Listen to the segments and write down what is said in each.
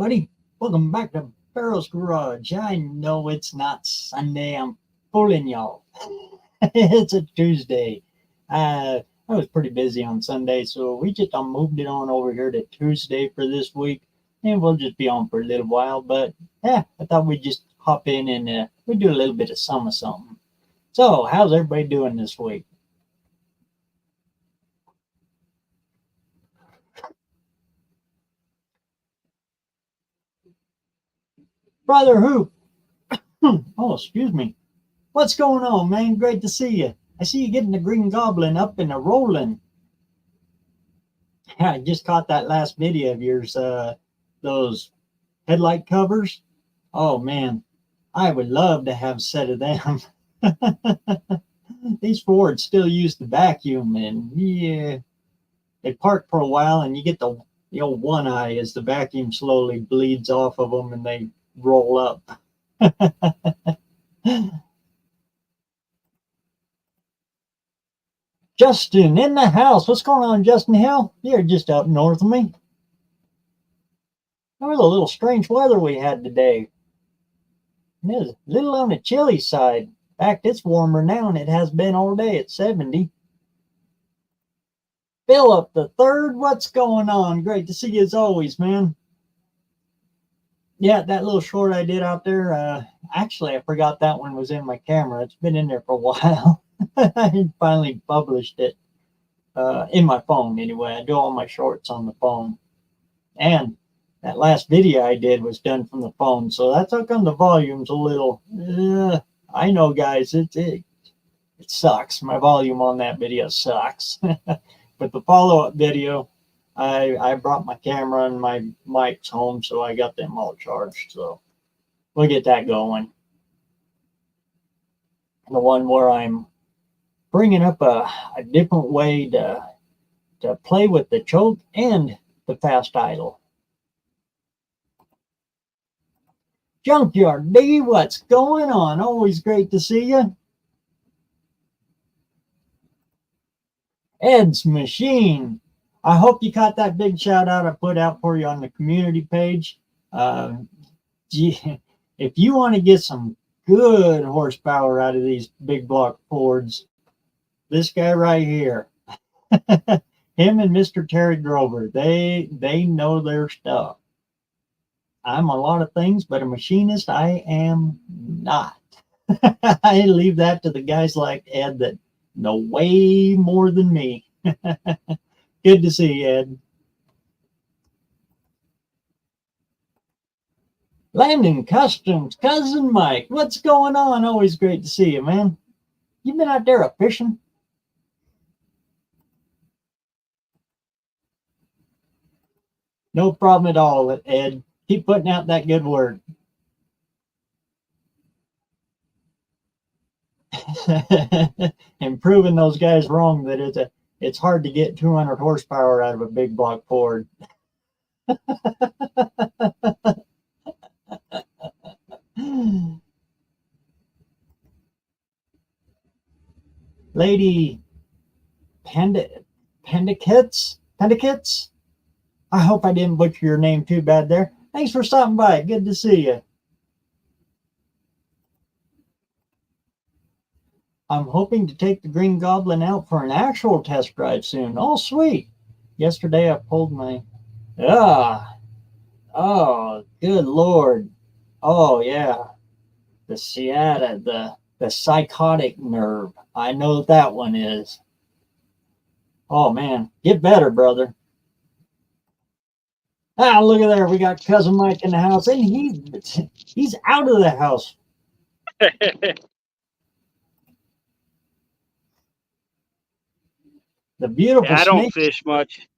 everybody. Welcome back to BareRose Garage. I know it's not Sunday. I'm fooling y'all. It's a Tuesday. I was pretty busy on Sunday, so we just moved it on over here to Tuesday for this week, and we'll just be on for a little while. But yeah, I thought we'd just hop in and we'd do a little bit of something. So, how's everybody doing this week? Brother who? Oh, excuse me. What's going on, man? Great to see you. I see you getting the Green Goblin up and a rolling. I just caught that last video of yours, those headlight covers. Oh, man. I would love to have a set of them. These Fords still use the vacuum, and yeah, they park for a while, and you get the old one eye as the vacuum slowly bleeds off of them, and they roll up. Justin in the house. What's going on, Justin Hill? You're just up north of me. Remember the little strange weather we had today? It was a little on the chilly side. In fact, it's warmer now than it has been all day at 70. Philip the third, what's going on? Great to see you as always, man. Yeah, that little short I did out there, actually, I forgot that one was in my camera. It's been in there for a while. I finally published it in my phone anyway. I do all my shorts on the phone. And that last video I did was done from the phone. So that's how come the volume's a little, I know, guys, it sucks. My volume on that video sucks. But the follow-up video, I brought my camera and my mics home, so I got them all charged. So we'll get that going. The one where I'm bringing up a different way to play with the choke and the fast idle. Junkyard D, what's going on? Always great to see you. Ed's Machine. I hope you caught that big shout out I put out for you on the community page. If you want to get some good horsepower out of these big block Fords, this guy right here, him and Mr. Terry Grover, they know their stuff. I'm a lot of things, but a machinist I am not. I leave that to the guys like Ed that know way more than me. Good to see you, Ed. Landon Customs, Cousin Mike, what's going on? Always great to see you, man. You been out there fishing? No problem at all, Ed. Keep putting out that good word. And proving those guys wrong that it's hard to get 200 horsepower out of a big block Ford. Lady Pandakits? I hope I didn't butcher your name too bad there. Thanks for stopping by. Good to see you. I'm hoping to take the Green Goblin out for an actual test drive soon. Oh, sweet. Yesterday I pulled my... Oh, good Lord. Oh, yeah. The sciatica, the psychotic nerve. I know what that one is. Oh, man. Get better, brother. Ah, look at there. We got Cousin Mike in the house, and he's out of the house. The beautiful I don't fish much.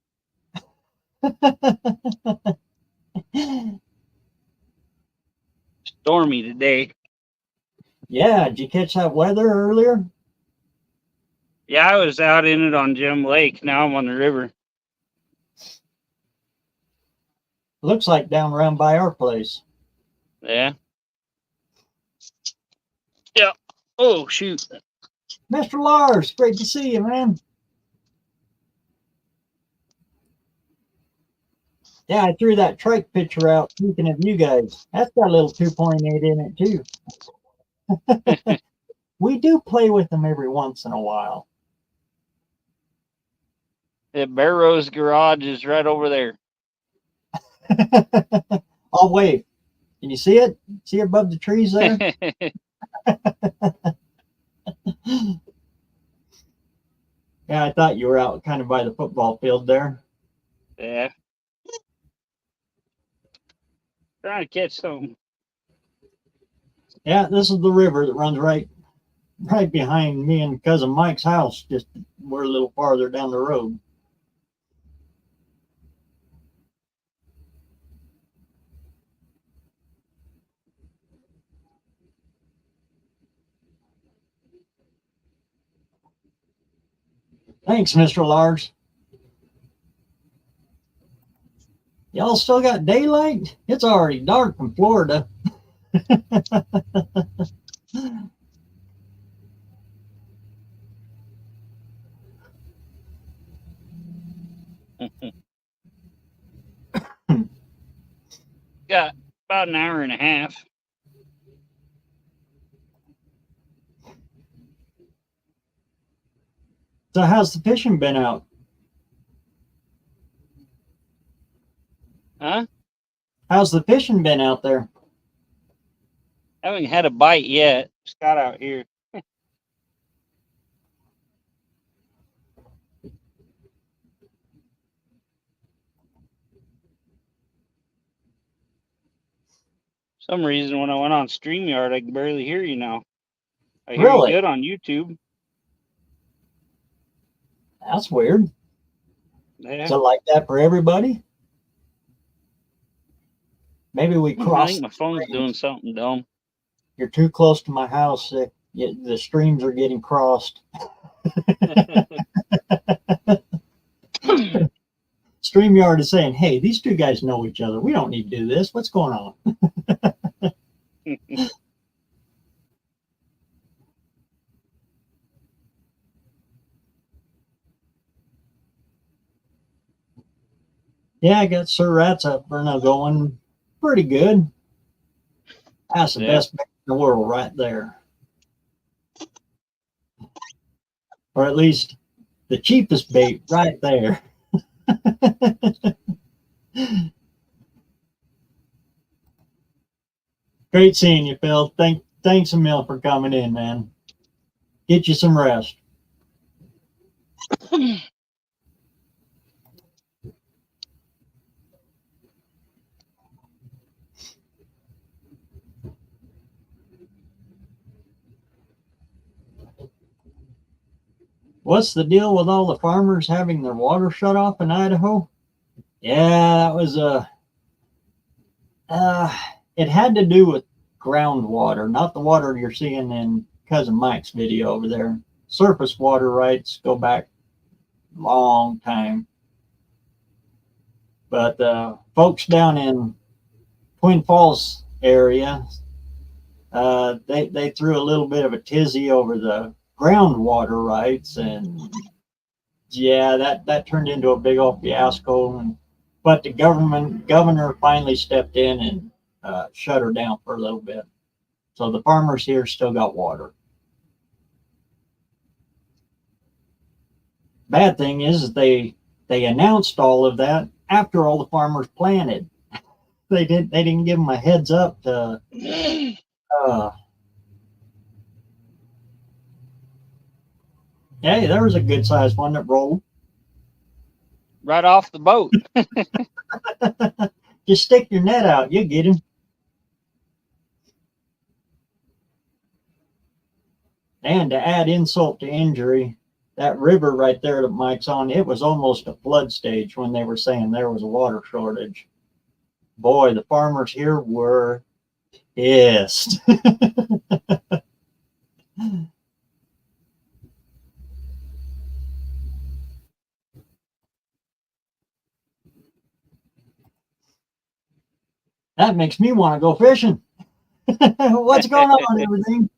Stormy today. Yeah, did you catch that weather earlier? Yeah, I was out in it on Gem Lake. Now I'm on the river. Looks like down around by our place. Yeah. Yeah. Oh, shoot. Mr. Lars, great to see you, man. Yeah, I threw that trike picture out. Speaking of you guys, that's got a little 2.8 in it too. We do play with them every once in a while. The BareRose garage is right over there. I'll wave. Can you see it? See it above the trees there? Yeah, I thought you were out kind of by the football field there. Yeah. Trying to catch something. Yeah, this is the river that runs right behind me and cousin Mike's house. Just we're a little farther down the road. Thanks, Mr. Lars. Y'all still got daylight? It's already dark in Florida. Got about an hour and a half. So how's the fishing been out? Huh? How's the fishing been out there? Haven't had a bite yet. Scott out here. Some reason when I went on StreamYard, I can barely hear you now. I hear you Really? good on YouTube. That's weird. Yeah. Is it like that for everybody? Maybe we I crossed. think my phone's doing something dumb. You're too close to my house. The streams are getting crossed. StreamYard is saying, hey, these two guys know each other. We don't need to do this. What's going on? Yeah, I got Sir Rat's up there now going pretty good. That's the best bait in the world right there. Or at least the cheapest bait right there. Great seeing you, Phil. Thanks a mil for coming in, man. Get you some rest. What's the deal with all the farmers having their water shut off in Idaho? Yeah, that was it had to do with groundwater, not the water you're seeing in cousin Mike's video over there. Surface water rights go back a long time. But folks down in Twin Falls area, they threw a little bit of a tizzy over the groundwater rights, and yeah, that turned into a big old fiasco. But the governor finally stepped in and shut her down for a little bit. So the farmers here still got water. Bad thing is they announced all of that after all the farmers planted. They didn't give them a heads up to. Hey, there was a good sized one that rolled right off the boat. Just stick your net out, you get him. And to add insult to injury, that river right there that Mike's on, it was almost a flood stage when they were saying there was a water shortage. Boy, the farmers here were pissed. That makes me want to go fishing. What's going on, everything?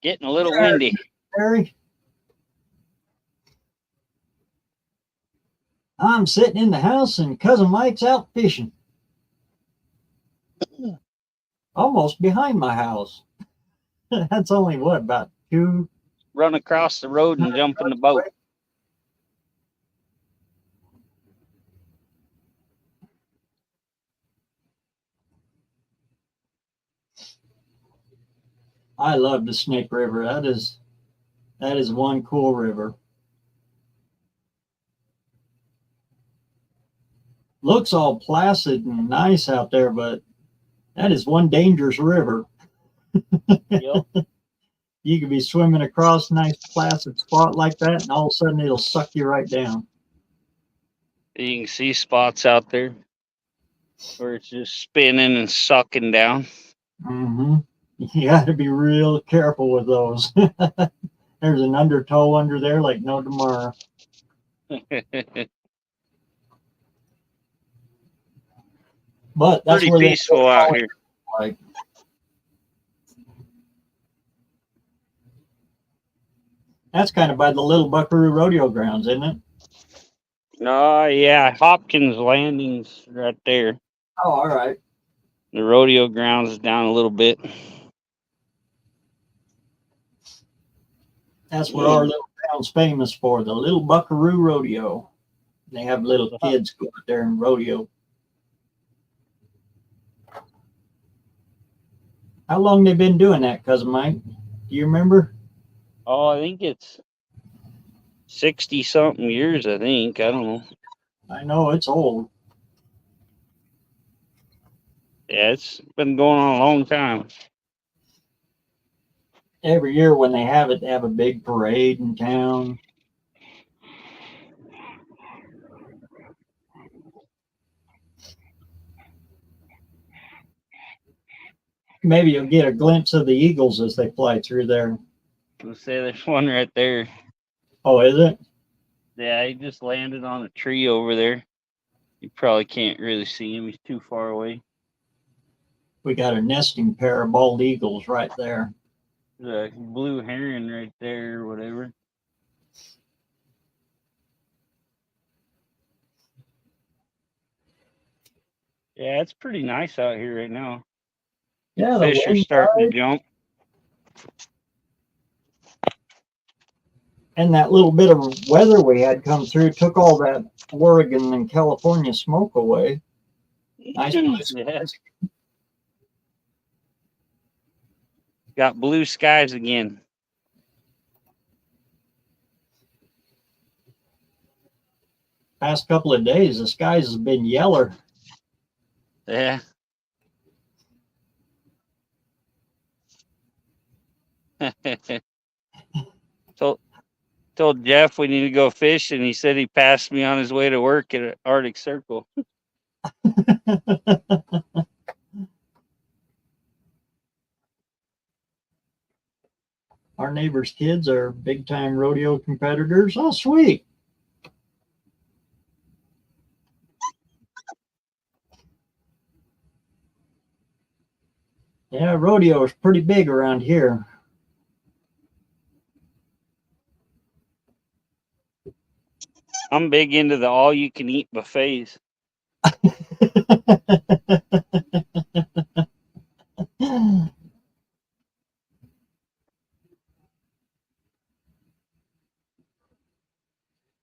Getting a little windy. Barry, I'm sitting in the house and Cousin Mike's out fishing. Almost behind my house. That's only what, about 2 Run across the road and jump in the boat. I love the Snake River. That is one cool river. Looks all placid and nice out there, but that is one dangerous river. Yep. You could be swimming across a nice placid spot like that, and all of a sudden it'll suck you right down. You can see spots out there where it's just spinning and sucking down. Mm-hmm. You got to be real careful with those. There's an undertow under there like no tomorrow. But that's Pretty where they peaceful out here. like. That's kind of by the Little Buckaroo Rodeo grounds, isn't it? Oh, yeah. Hopkins Landing's right there. Oh, all right. The rodeo grounds is down a little bit. That's what our little town's famous for, the Little Buckaroo Rodeo. They have little kids go out there and rodeo. How long they been doing that, Cousin Mike? Do you remember? Oh, I think it's 60-something years, I think. I don't know. I know it's old. Yeah, it's been going on a long time. Every year when they have it, they have a big parade in town. Maybe you'll get a glimpse of the eagles as they fly through there. Let's say there's one right there. Oh, is it? Yeah, he just landed on a tree over there. You probably can't really see him. He's too far away. We got a nesting pair of bald eagles right there. There's a blue heron right there or whatever. Yeah, it's pretty nice out here right now. Yeah, the Fish are wind starting to jump. and that little bit of weather we had come through took all that Oregon and California smoke away. Nice blue skies. Got blue skies again. Past couple of days, the skies has been yeller. Yeah. Told Jeff we need to go fish, and he said he passed me on his way to work at Arctic Circle. Our neighbors' kids are big time rodeo competitors. Oh, sweet. Yeah, rodeo is pretty big around here. I'm big into the all-you-can-eat buffets.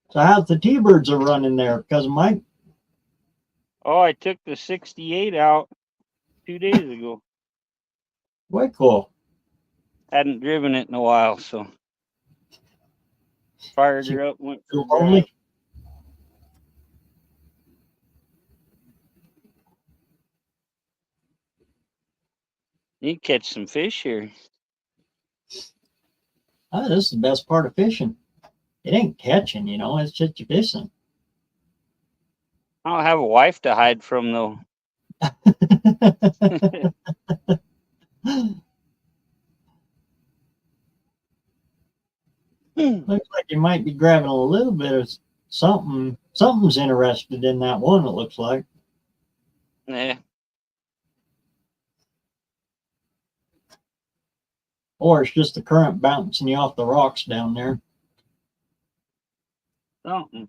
So how's the T-birds are running there, Cousin Mike? Oh, I took the 68 out 2 days ago. Way cool. Hadn't driven it in a while, so fired her up, went for a drive. Lonely? You can catch some fish here. Oh, this is the best part of fishing. It ain't catching, it's just fishing. I don't have a wife to hide from, though. Looks like you might be grabbing a little bit of something. Something's interested in that one, it looks like. Yeah. Or it's just the current bouncing you off the rocks down there. Something.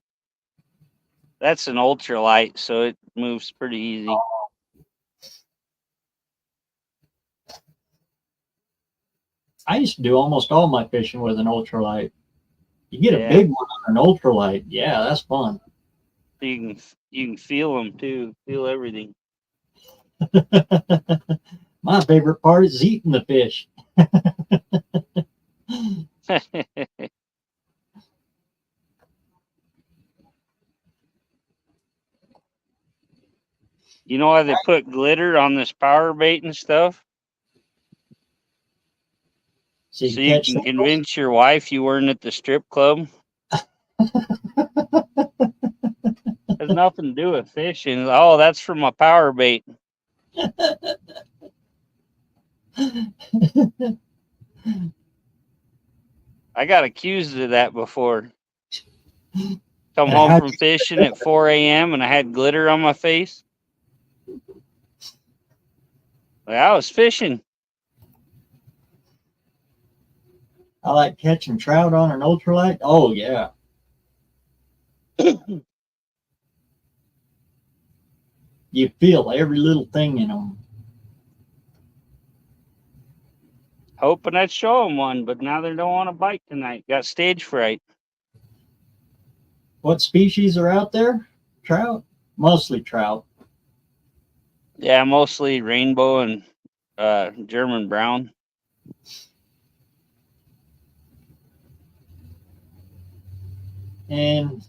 That's an ultralight, so it moves pretty easy. I used to do almost all my fishing with an ultralight. You get a Yeah. big one on an ultralight. Yeah, that's fun. You can feel them too, feel everything. My favorite part is eating the fish. You know why they put glitter on this power bait and stuff? So So you can convince your wife you weren't at the strip club. Has nothing to do with fishing. Oh, that's for my power bait. I got accused of that before. Come home from fishing at 4 a.m. and I had glitter on my face. Like, I was fishing. I like catching trout on an ultralight. Oh, yeah. You feel every little thing in them. Hoping I'd show them one, but now they don't want to bite tonight. Got stage fright. What species are out there? Trout? Mostly trout. Yeah, mostly rainbow and German brown. And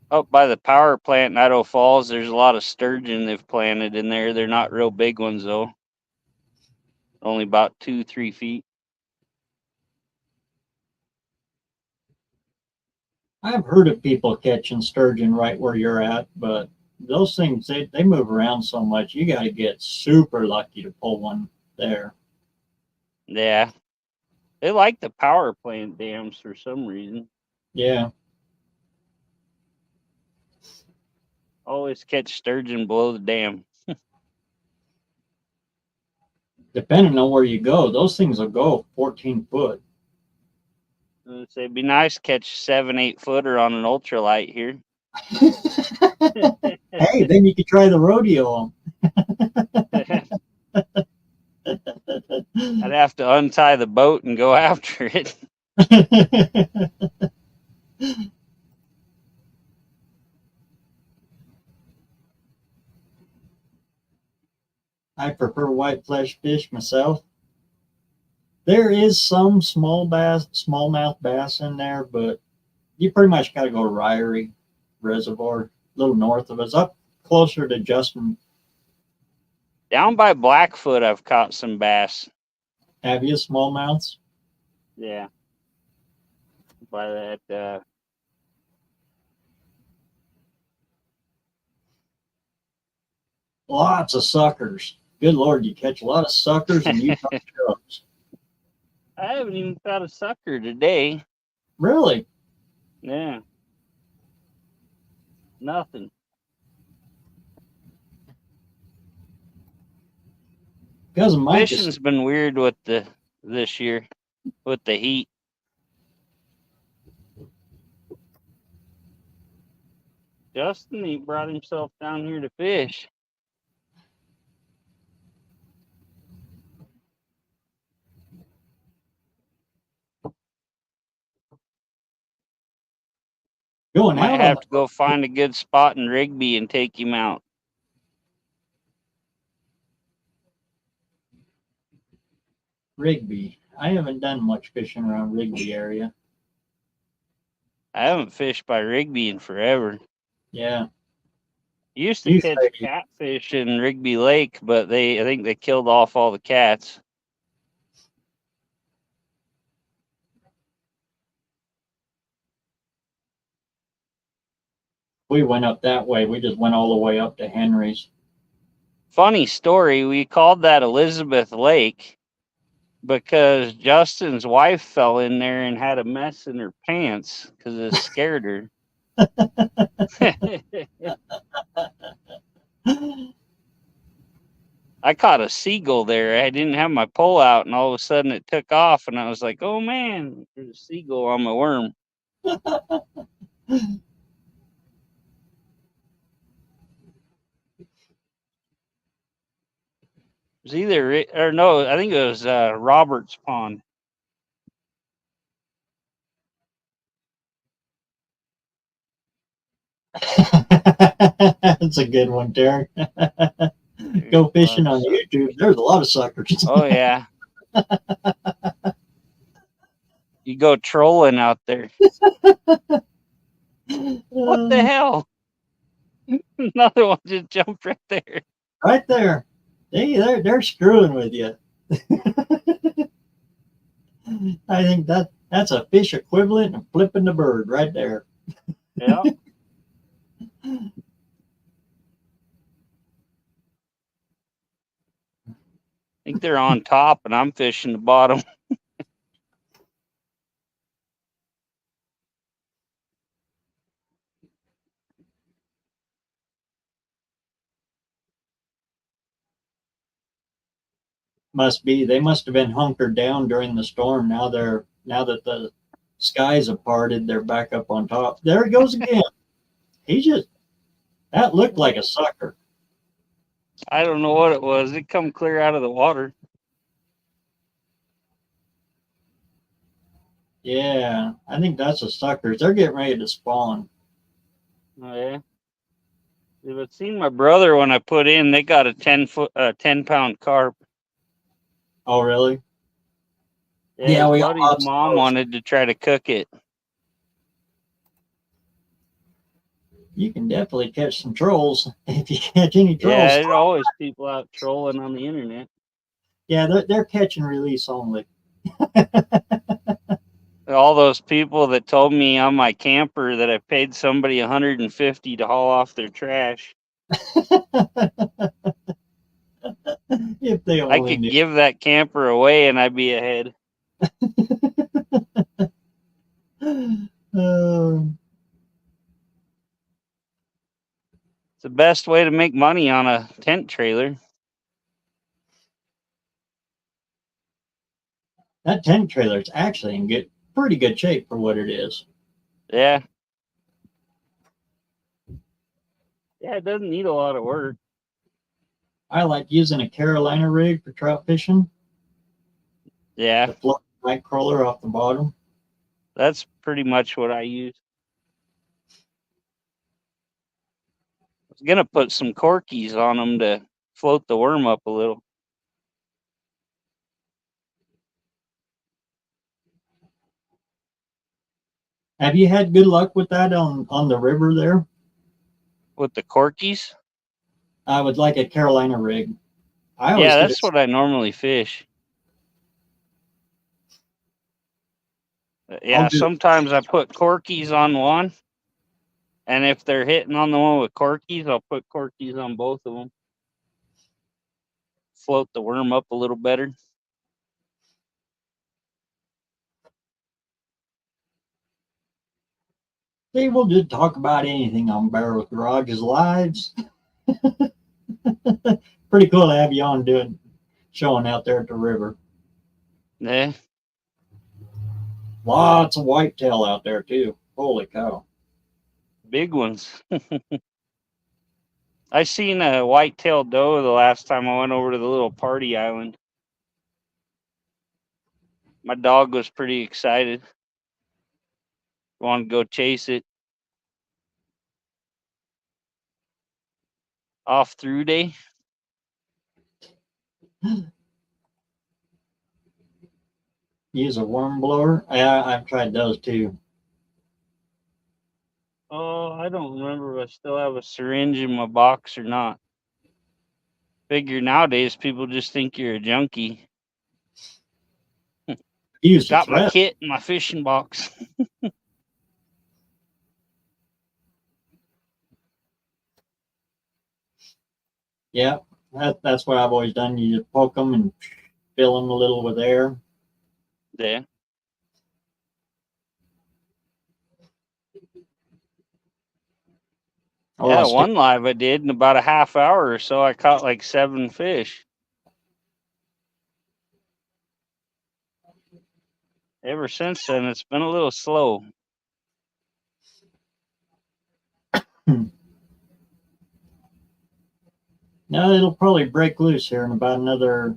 up by the power plant in Idaho Falls, there's a lot of sturgeon they've planted in there. They're not real big ones though. Only about 2-3 feet. I've heard of people catching sturgeon right where you're at, but those things, they move around so much. You got to get super lucky to pull one there. Yeah. They like the power plant dams for some reason. Yeah. Always catch sturgeon below the dam. Depending on where you go, those things will go 14 foot. It'd be nice to catch 7-8 footer on an ultralight here. Hey, then you could try the rodeo. I'd have to untie the boat and go after it. I prefer white flesh fish myself. There is some smallmouth bass in there, but you pretty much got to go to Ryrie Reservoir, a little north of us, up closer to Justin. Down by Blackfoot, I've caught some bass. Have you smallmouths? Yeah. By that. Lots of suckers. Good Lord, you catch a lot of suckers and you don't chubs. I haven't even caught a sucker today. Really? Yeah. Nothing. Cousin Mike Fishing's been weird with this year with the heat. Justin, he brought himself down here to fish. going Might out have on to go find a good spot in Rigby and take him out. Rigby. I haven't done much fishing around Rigby area. I haven't fished by Rigby in forever. Yeah. Used to catch catfish in Rigby Lake, but I think they killed off all the cats. We went up that way. We just went all the way up to Henry's. Funny story, we called that Elizabeth Lake because Justin's wife fell in there and had a mess in her pants because it scared her. I caught a seagull there. I didn't have my pole out, and all of a sudden it took off, and I was like, "Oh man, there's a seagull on my worm." was either or no, I think it was Robert's Pond. That's a good one, Derek. Go fishing on YouTube. There's a lot of suckers. Oh yeah. You go trolling out there. What the hell? Another one just jumped right there. Right there. They're screwing with you. I think that's a fish equivalent of flipping the bird right there. Yeah. I think they're on top and I'm fishing the bottom. They must have been hunkered down during the storm. Now that the skies have parted, they're back up on top. There he goes again. That looked like a sucker. I don't know what it was. It come clear out of the water. Yeah, I think that's a sucker. They're getting ready to spawn. Oh yeah. If I'd seen my brother when I put in, they got a 10-pound carp. Oh, really? Yeah, his we got buddy's lots of mom those. wanted to try to cook it. You can definitely catch some trolls if you catch any trolls. Yeah, there's always people out trolling on the internet. Yeah, they're catch and release only. All those people that told me on my camper that I paid somebody $150 to haul off their trash. If they I only could knew. give that camper away and I'd be ahead. It's the best way to make money on a tent trailer. That tent trailer is actually in pretty good shape for what it is. Yeah. Yeah, it doesn't need a lot of work. I like using a Carolina rig for trout fishing. Yeah. The float night crawler off the bottom. That's pretty much what I use. I was going to put some corkies on them to float the worm up a little. Have you had good luck with that on the river there? With the corkies? I would like a Carolina rig. I always Yeah, get that's what I normally fish. Yeah, sometimes I put corkies on one. And if they're hitting on the one with corkies, I'll put corkies on both of them. Float the worm up a little better. See, we'll just talk about anything on BareRose Garage's lives. Pretty cool to have you on showing out there at the river. Yeah. Lots of whitetail out there too. Holy cow. Big ones. I seen a white-tailed doe the last time I went over to the little party island. My dog was pretty excited. Wanted to go chase it. Off through day. Use a worm blower. Yeah, I've tried those too. Oh, I don't remember if I still have a syringe in my box or not. Figure nowadays people just think you're a junkie. Got my kit in my fishing box. Yeah, that's what I've always done. You just poke them and fill them a little with air. Yeah. Yeah, one live I did in about a half hour or so. I caught like 7 fish. Ever since then, it's been a little slow. No, it'll probably break loose here in about another,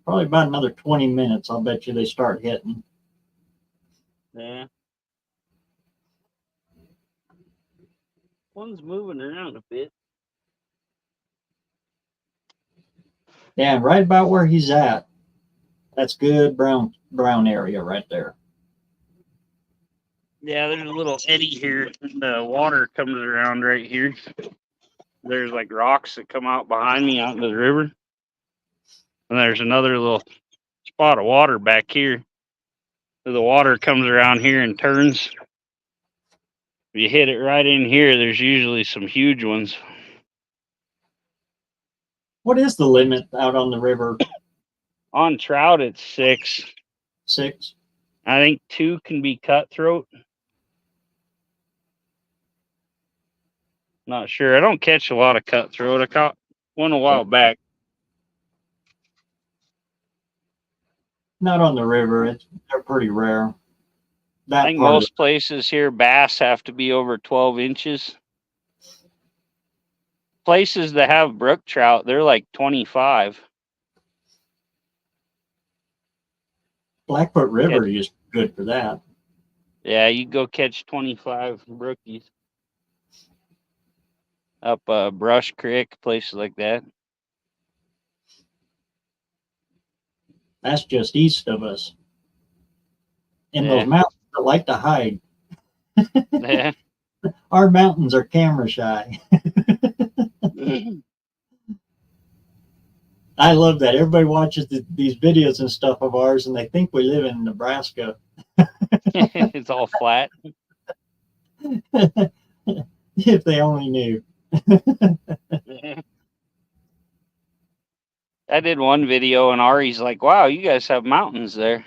probably about another 20 minutes. I'll bet you they start hitting. Yeah. One's moving around a bit. Yeah, right about where he's at. That's good brown area right there. Yeah, there's a little eddy here. The water comes around right here. There's like rocks that come out behind me out into the river. And there's another little spot of water back here. So the water comes around here and turns. If you hit it right in here, there's usually some huge ones. What is the limit out on the river? On trout, it's 6. 6? I think 2 can be cutthroat. Not sure. I don't catch a lot of cutthroat. I caught one a while back. Not on the river. They're pretty rare. I think most places here, bass have to be over 12 inches. Places that have brook trout, they're like 25. Blackfoot River is good for that. Yeah, you go catch 25 brookies up Brush Creek, places like that. That's just east of us. In Yeah. those mountains that like to hide. Yeah. Our mountains are camera shy. I love that. Everybody watches these videos and stuff of ours, and they think we live in Nebraska. It's all flat. If they only knew. I did one video, and Ari's like, wow, you guys have mountains there.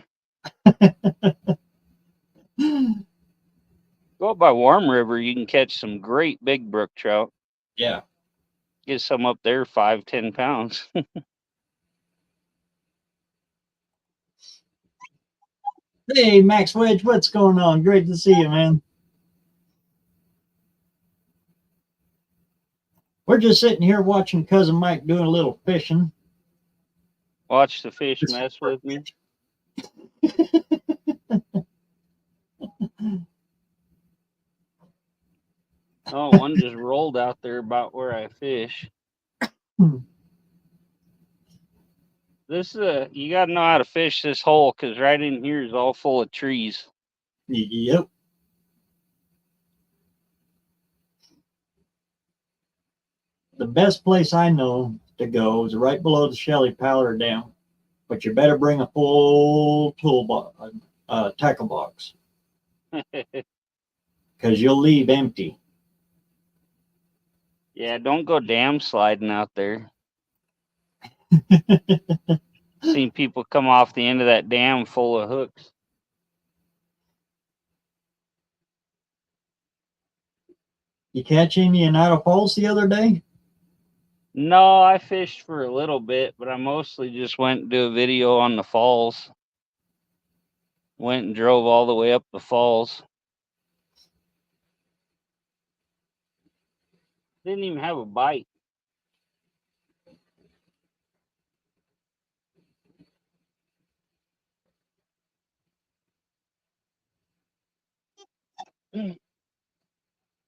Go up by Warm River, you can catch some great big brook trout. Yeah. Get some up there 5-10 pounds. Hey, Max Wedge, what's going on? Great to see you, man. We're just sitting here watching Cousin Mike doing a little fishing. Watch the fish mess with me. Oh, one just rolled out there about where I fish. This you got to know how to fish this hole, because right in here is all full of trees. Yep. The best place I know to go is right below the Shelley Powder Dam, but you better bring a full toolbox, tackle box, because you'll leave empty. Yeah, don't go dam sliding out there. Seen people come off the end of that dam full of hooks. You catch any in Idaho Falls the other day? No, I fished for a little bit, but I mostly just went and do a video on the falls. Went and drove all the way up the falls. Didn't even have a bite.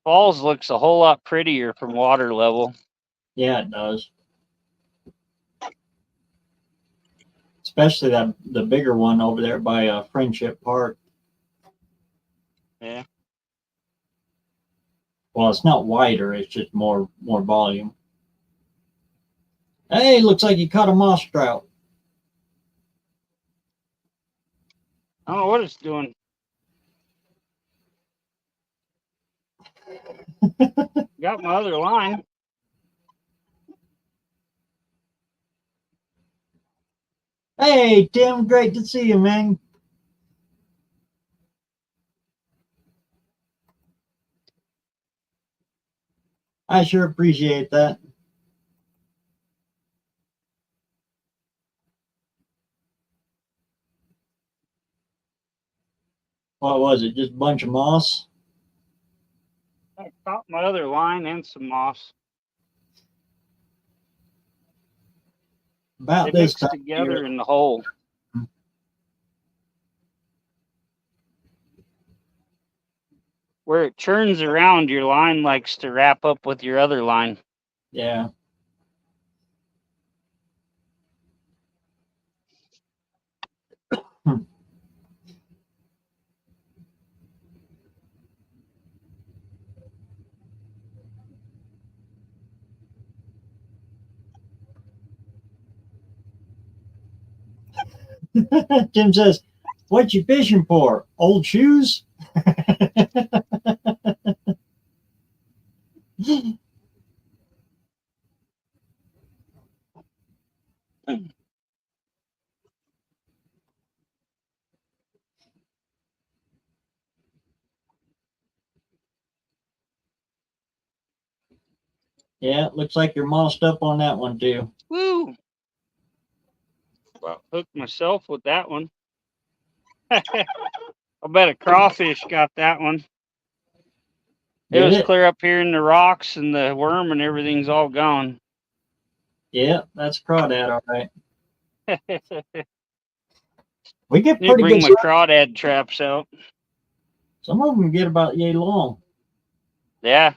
Falls looks a whole lot prettier from water level. Yeah, it does. Especially the bigger one over there by Friendship Park. Yeah. Well, it's not wider; it's just more volume. Hey, looks like you caught a moss trout. I don't know what it's doing. Got my other line. Hey, Tim, great to see you, man. I sure appreciate that. What was it? Just a bunch of moss? I caught my other line and some moss. About They this mix time of year. together in the hole. Where it churns around, your line likes to wrap up with your other line. Yeah. Jim says, "What you fishing for? Old shoes?" Yeah, it looks like you're mossed up on that one too. Woo! Well, hooked myself with that one. I bet a crawfish got that one. It Did was it? clear up here in the rocks, and the worm and everything's all gone. Yeah, that's crawdad, all right. Need We get to pretty bring good my size. crawdad traps out. Some of them get about yay long. Yeah.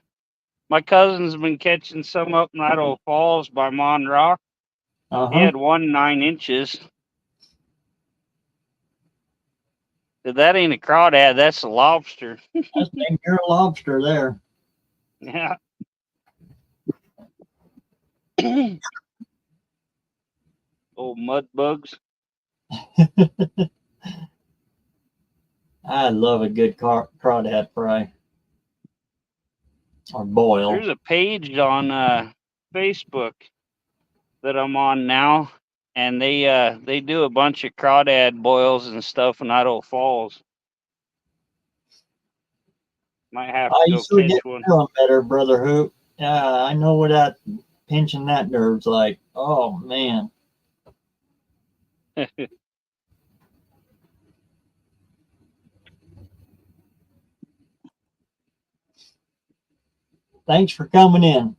My cousin's been catching some up in Idaho Falls by Mon Rock. He Uh-huh. had one 9 inches. But that ain't a crawdad, that's a lobster. That's dang near a lobster there. Yeah. Old mud bugs. I love a good crawdad fry or boil. There's a page on Facebook that I'm on now, and they do a bunch of crawdad boils and stuff in Idaho Falls. Might have to You go still get catch one. feeling better, Brother Hoop. Yeah, I know what that pinching that nerve's like. Oh man. Thanks for coming in.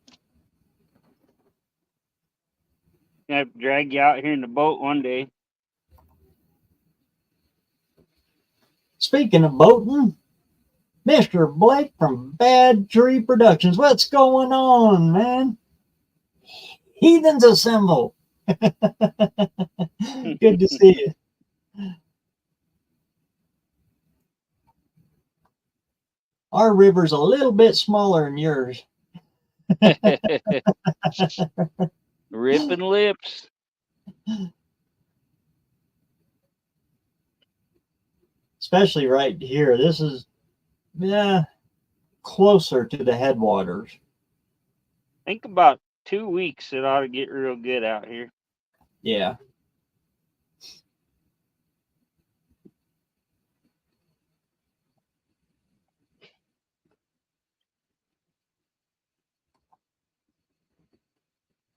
I have to drag you out here in the boat one day. Speaking of boating, Mr. Blake from Bad Tree Productions. What's going on, man? Heathens assemble. Good to see you. Our river's a little bit smaller than yours. Ripping lips. Especially right here. This is closer to the headwaters. Think about 2 weeks, it ought to get real good out here. Yeah.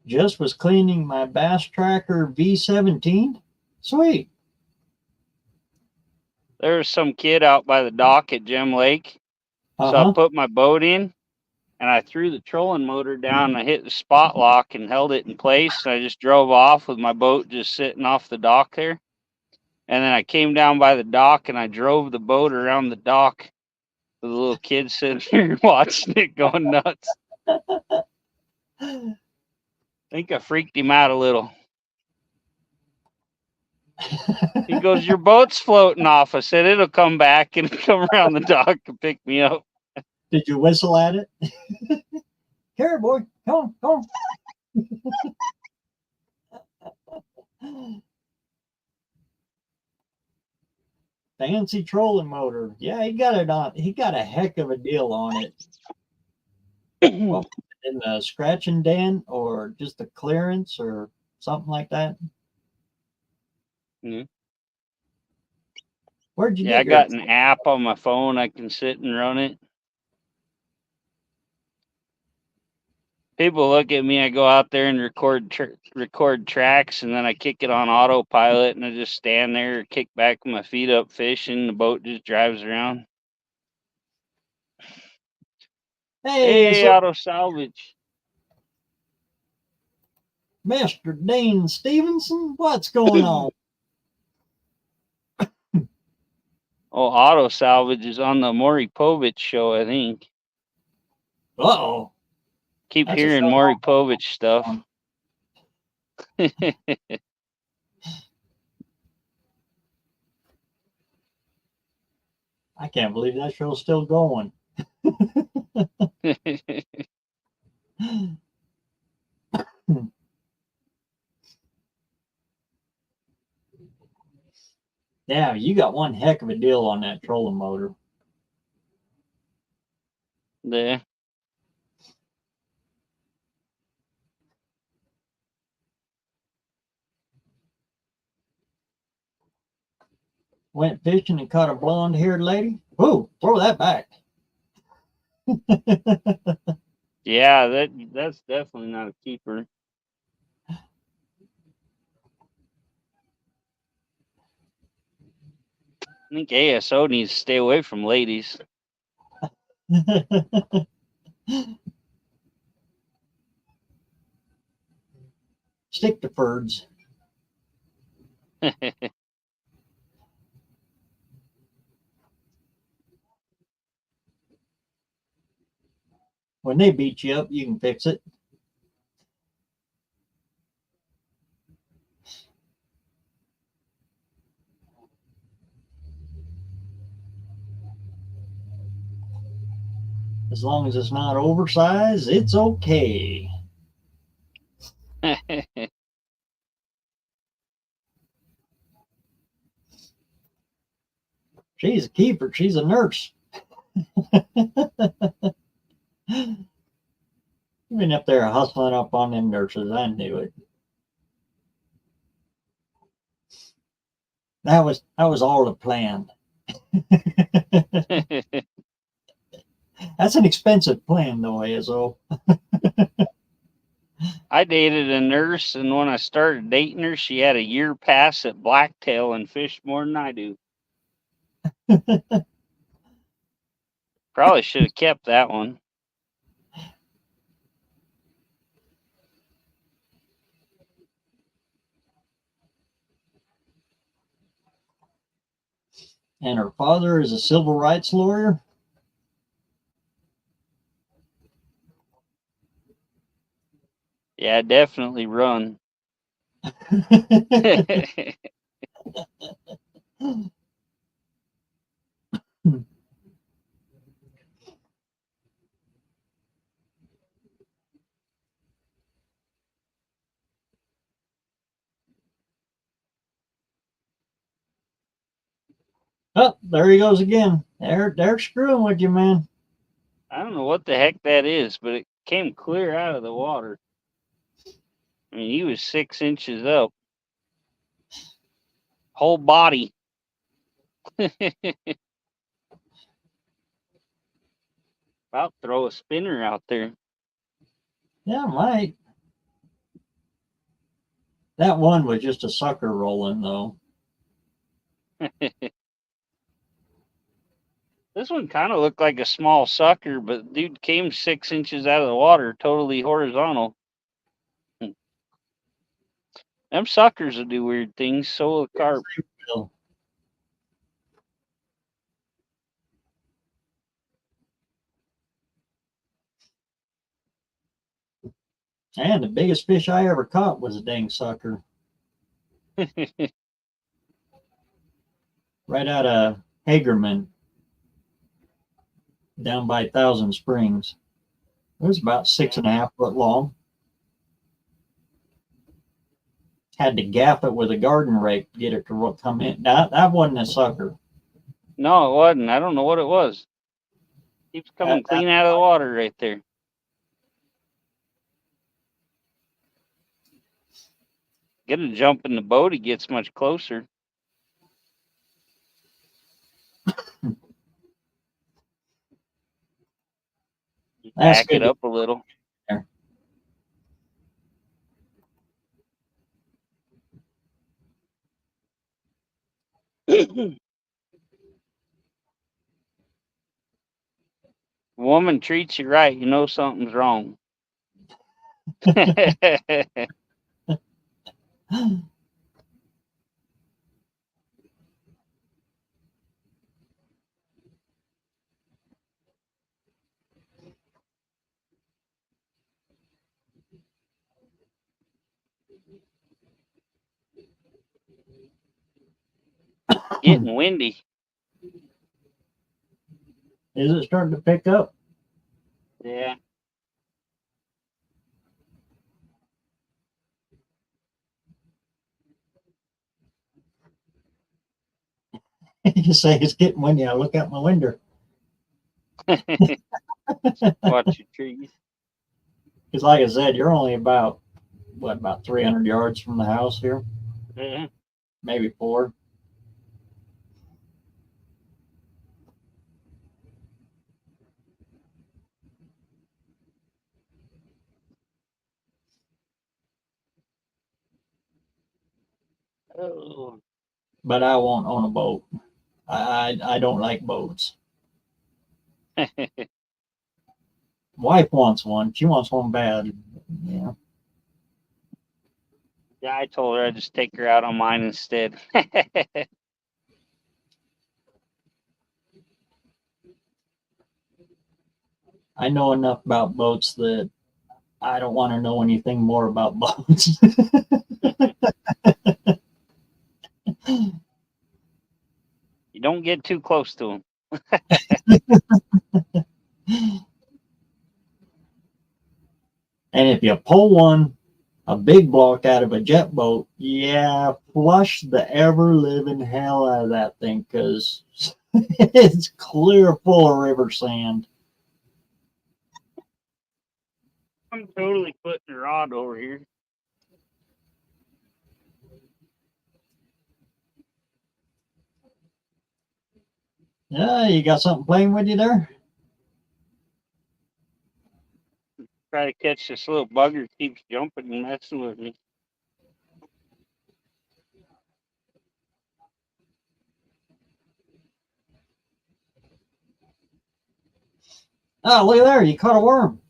Just was cleaning my Bass Tracker V17. Sweet. There was some kid out by the dock at Gem Lake. So I put my boat in, and I threw the trolling motor down, and I hit the spot lock and held it in place. And I just drove off with my boat just sitting off the dock there. And then I came down by the dock, and I drove the boat around the dock with a little kid sitting here watching it going nuts. I think I freaked him out a little. He goes, "Your boat's floating off." I said, "It'll come back and come around the dock and pick me up." Did you whistle at it? Here, boy. Come on. Fancy trolling motor. Yeah, he got it on. He got a heck of a deal on it. Well, in the scratching den or just the clearance or something like that. Mm-hmm. Where'd you Yeah, I get your? got an app on my phone. I can sit and run it. People look at me. I go out there and record tracks, and then I kick it on autopilot, and I just stand there, kick back with my feet up, fishing. The boat just drives around. Hey, Auto salvage. Mr. Dean Stevenson, what's going on? Oh, auto salvage is on the Maury Povich show, I think. Uh-oh. Keep That's a hearing show. Maury Povich stuff. I can't believe that show's still going. Yeah, you got one heck of a deal on that trolling motor. Yeah. Went fishing and caught a blonde-haired lady. Whoa, throw that back. Yeah, that's definitely not a keeper. I think ASO needs to stay away from ladies. Stick to birds. When they beat you up, you can fix it. As long as it's not oversized, it's okay. She's a keeper. She's a nurse. Been up there hustling up on them nurses. I knew it. That was all the plan. That's an expensive plan, though, ASO. I dated a nurse, and when I started dating her, she had a year pass at Blacktail and fished more than I do. Probably should have kept that one. And her father is a civil rights lawyer. Yeah, definitely run. Oh, there he goes again. They're screwing with you, man. I don't know what the heck that is, but it came clear out of the water. I mean, he was 6 inches up. Whole body. About throw a spinner out there. Yeah, might. That one was just a sucker rolling, though. This one kind of looked like a small sucker, but dude came 6 inches out of the water, totally horizontal. Them suckers will do weird things. So will the carp. And the biggest fish I ever caught was a dang sucker. Right out of Hagerman, down by Thousand Springs. It was about 6.5 foot long. Had to gaff it with a garden rake to get it to come in. That wasn't a sucker. No, it wasn't. I don't know what it was. Keeps coming clean out of the water right there. Get a jump in the boat, he gets much closer. Back it up a little. Woman treats you right, you know something's wrong. Getting windy. Is it starting to pick up? Yeah. You say it's getting windy. I look out my window. Watch your trees. Because like I said, you're only about, what, about 300 yards from the house here? Yeah. Maybe 4. Oh. But I won't own a boat. I don't like boats. Wife wants one. She wants one bad. Yeah. Yeah, I told her I'd just take her out on mine instead. I know enough about boats that I don't want to know anything more about boats. You don't get too close to them. And if you pull one, a big block out of a jet boat, yeah, flush the ever living hell out of that thing because it's clear full of river sand. I'm totally putting a rod over here. Yeah, you got something playing with you there? Try to catch this little bugger keeps jumping and messing with me. Oh, look there, you caught a worm.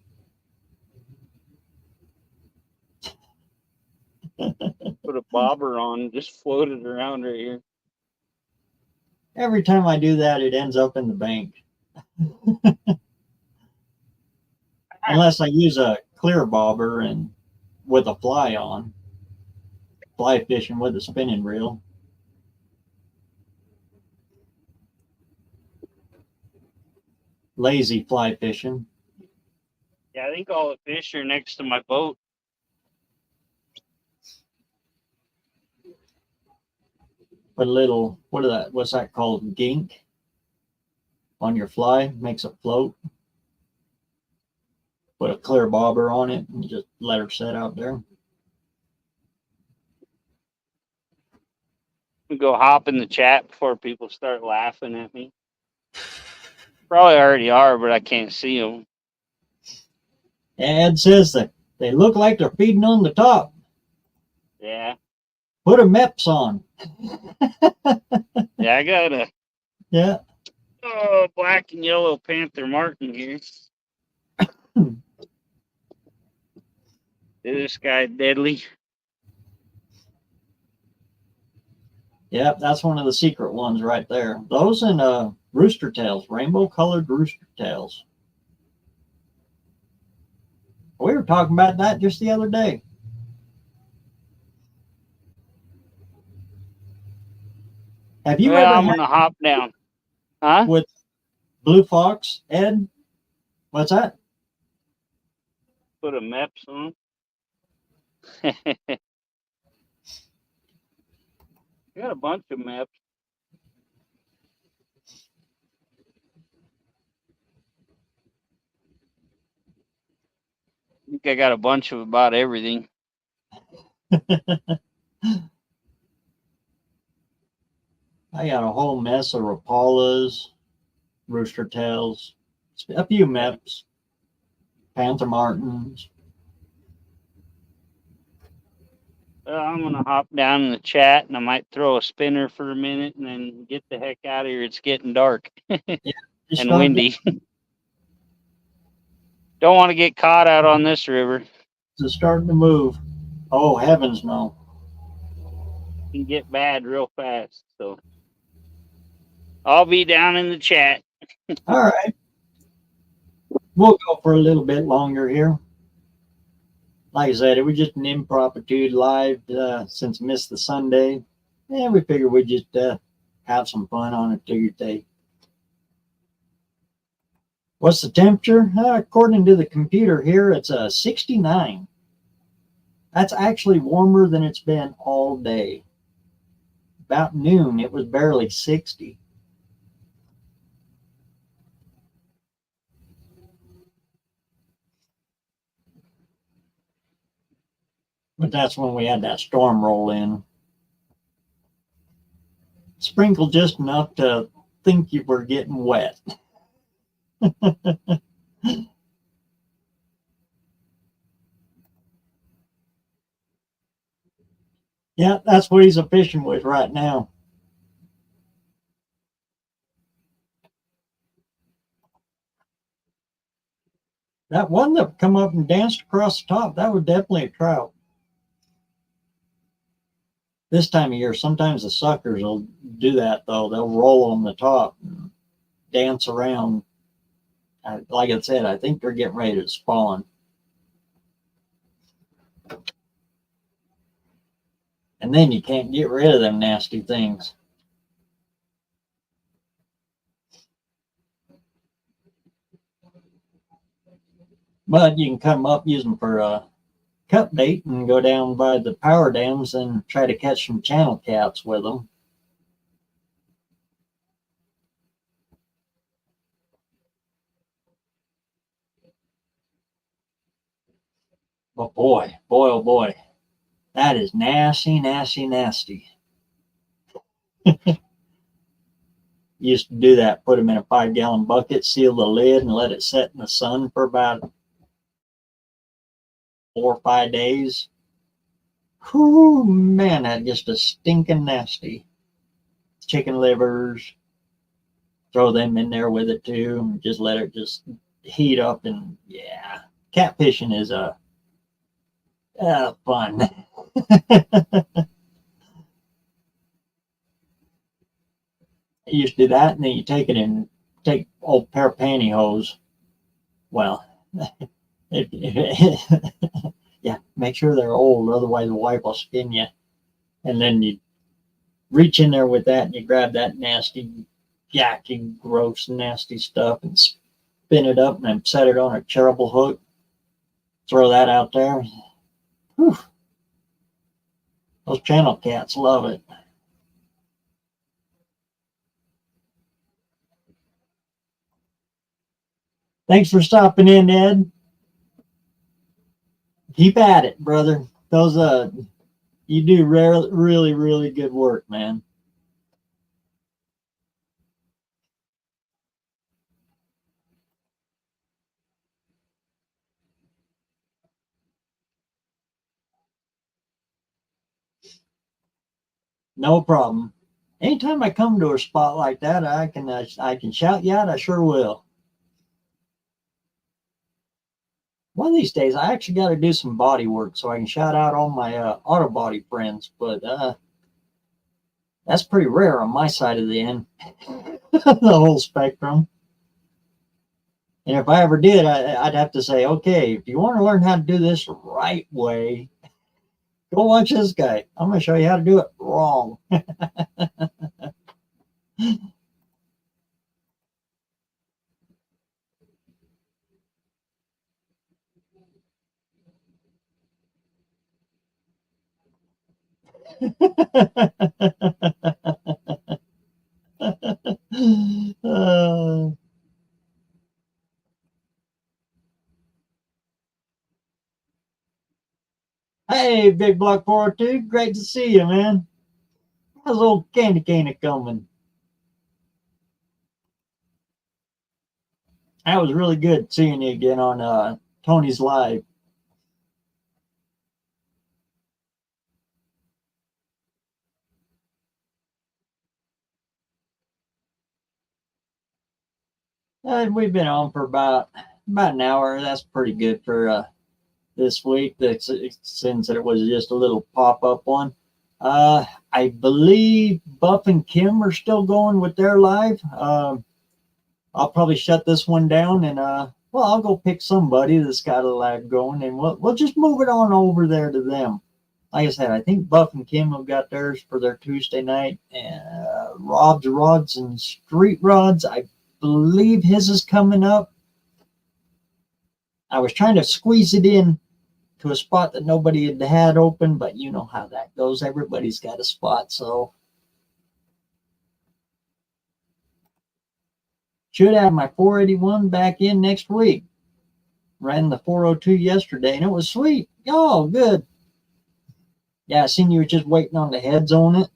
Put a bobber on, just floated around right here. Every time I do that, it ends up in the bank. Unless I use a clear bobber and with a fly on. Fly fishing with a spinning reel. Lazy fly fishing. Yeah, I think all the fish are next to my boat. Put a little, what's that called? Gink on your fly, makes it float. Put a clear bobber on it and just let her sit out there. We go hop in the chat before people start laughing at me. Probably already are, but I can't see them. Ed says that they look like they're feeding on the top. Yeah. Put a MEPS on. Yeah, I got a Yeah. black and yellow panther martin here. This guy deadly. Yep, that's one of the secret ones right there. Those and rooster tails, rainbow colored rooster tails. We were talking about that just the other day. Have you Well, ever I'm had gonna hop down. Huh? with blue fox, Ed? What's that? Put a MEPS on. Got a bunch of MEPS. I think I got a bunch of about everything. I got a whole mess of rapalas, rooster tails, a few MEPS, panther martins. I'm gonna hop down in the chat and I might throw a spinner for a minute and then get the heck out of here. It's getting dark and windy. Don't want to get caught out on this river. It's starting to move. Oh, heavens no. can get bad real fast. So I'll be down in the chat. All right. We'll go for a little bit longer here. Like I said, it was just an impromptu live since I missed the Sunday. Yeah, we figured we'd just have some fun on a Tuesday. What's the temperature? According to the computer here, it's 69. That's actually warmer than it's been all day. About noon, it was barely 60. But that's when we had that storm roll in. Sprinkled just enough to think you were getting wet. Yeah, that's what he's a fishing with right now. That one that come up and danced across the top, that was definitely a trout. This time of year, sometimes the suckers will do that though. They'll roll on the top and dance around. Like I said, I think they're getting ready to spawn. And then you can't get rid of them nasty things. But you can cut them up, use them for cut bait, and go down by the power dams and try to catch some channel cats with them. But boy, oh boy, that is nasty, nasty, nasty. Used to do that, put them in a 5-gallon bucket, seal the lid, and let it set in the sun for about 4 or 5 days. Whew, man, that just a stinking nasty. Chicken livers, throw them in there with it too, and just let it just heat up. And yeah, catfishing is fun. You used to do that, and then you take it and take old pair of pantyhose. Well, yeah, make sure they're old, otherwise the wife will skin you. And then you reach in there with that, and you grab that nasty, yucky, gross, nasty stuff, and spin it up, and then set it on a cherable hook. Throw that out there. Whew. Those channel cats love it. Thanks for stopping in, Ed. Keep at it, brother. Those you do really, really good work, man. No problem. Anytime I come to a spot like that, I can shout you out. I sure will. One of these days, I actually got to do some body work so I can shout out all my auto body friends. But that's pretty rare on my side of the end, the whole spectrum. And if I ever did, I'd have to say, okay, if you want to learn how to do this right way, go watch this guy. I'm going to show you how to do it wrong. Hey, Big Block 402, great to see you, man. How's old Candy Cane coming? That was really good seeing you again on Tony's Live. We've been on for about an hour. That's pretty good for this week. Since it was just a little pop-up one. I believe Buff and Kim are still going with their live. I'll probably shut this one down and well, I'll go pick somebody that's got a live going, and we'll just move it on over there to them. Like I said, I think Buff and Kim have got theirs for their Tuesday night, and Rob's Rods and Street Rods, I believe his is coming up. I was trying to squeeze it in to a spot that nobody had open, but you know how that goes. Everybody's got a spot, so should have my 481 back in next week. Ran the 402 yesterday, and it was sweet. Oh, good. Yeah, I seen you were just waiting on the heads on it.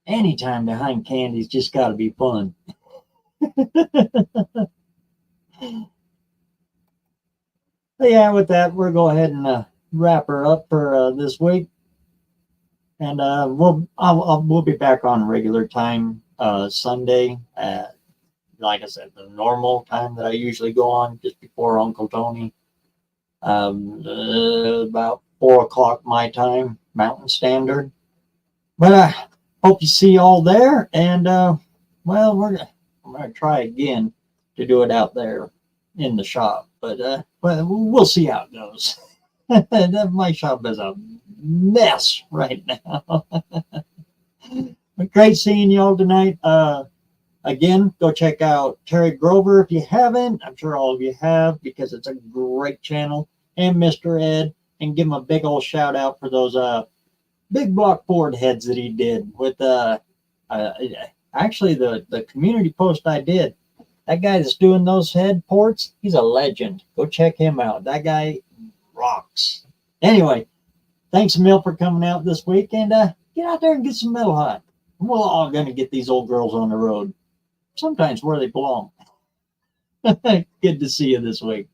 Anytime behind candy's just got to be fun. But yeah, with that, we'll go ahead and wrap her up for this week, and we'll be back on regular time Sunday. Like I said, the normal time that I usually go on just before Uncle Tony. About 4 o'clock my time, Mountain Standard. But I hope you see you all there, and well, I'm gonna try again to do it out there in the shop, but we'll see how it goes. My shop is a mess right now. But great seeing y'all tonight. Again, go check out Terry Grover if you haven't. I'm sure all of you have, because it's a great channel. And Mr. Ed, and give him a big old shout out for those big block Ford heads that he did with actually the community post I did. That guy that's doing those head ports, he's a legend. Go check him out. That guy rocks. Anyway, thanks a mil for coming out this week, and get out there and get some metal hot. We're all gonna get these old girls on the road. Sometimes where they belong. Good to see you this week.